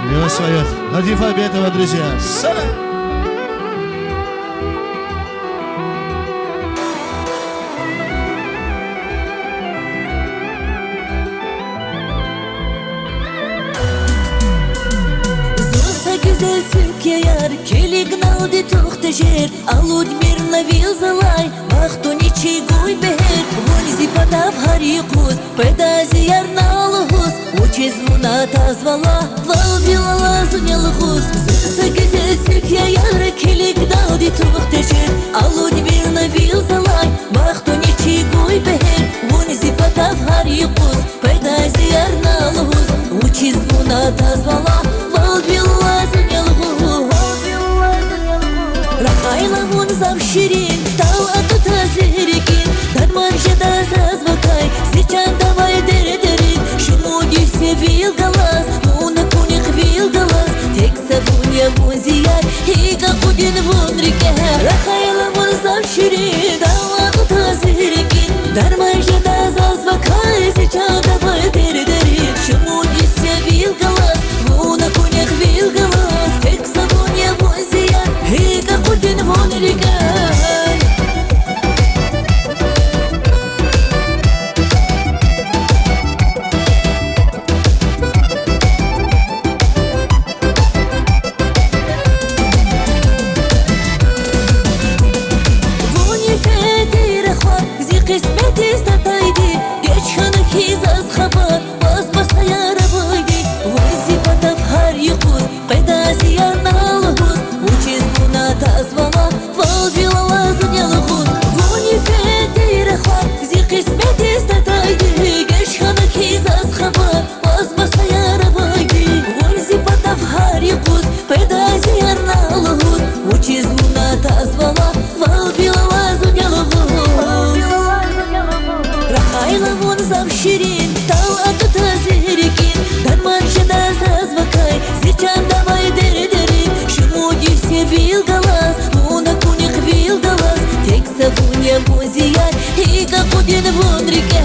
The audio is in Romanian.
Его свое. Латифа Бетова, друзья. Салам! Güzel Türkiye yar, keli gnaldi tuxta jer, alud mirna vilzalay, baxtun içi guy beher, vonizi patav harikuz, pedazi yar nalhuz, uçiz muna tazvala, val vilala zunyalhuz. Zısa güzel Türkiye yar, keli gnaldi tuxta jer, alud mirna vilzalay, baxtun içi guy beher, vonizi patav harikuz, pedazi yar nalhuz, uçiz muna tazvala, val vilala Рахайлавун завширин, тал атута зерекин, дарманжада зазвакай, свечан давай дердерин, шумуди все вилгалас, муна куних вилгалас, текса вунья вунзияй, ига кудин вун реке. Рахайлавун завширин, тал атута зерекин, дарманжада зазвакай, свечан давай дердерин, шумуди все вилгалас, муна куних вилгалас, текса вунья вунзияй, ига кудин вун реке. Qismeti stataydi, geçhanı hizaz xabar, basbasa yarabaydi. Vazifata har yuquz, qaydazi yarnalhuz, uchiz muna tazvala, val vilala zunyalhuz. Vazifati raxar, qismeti stataydi, geçhanı hizaz xabar, basbasa yarabaydi. Vazifata har yuquz, qaydazi yarnalhuz, uchiz muna tazvala, val vilala zunyalhuz. Рахайлавун завширин, тал атута зерекин, дарманжада зазвакай, свечан давай дердерин, шумуди все вилгалас, муна куних вилгалас, текса вунья вунзияй, ига кудин вун реке.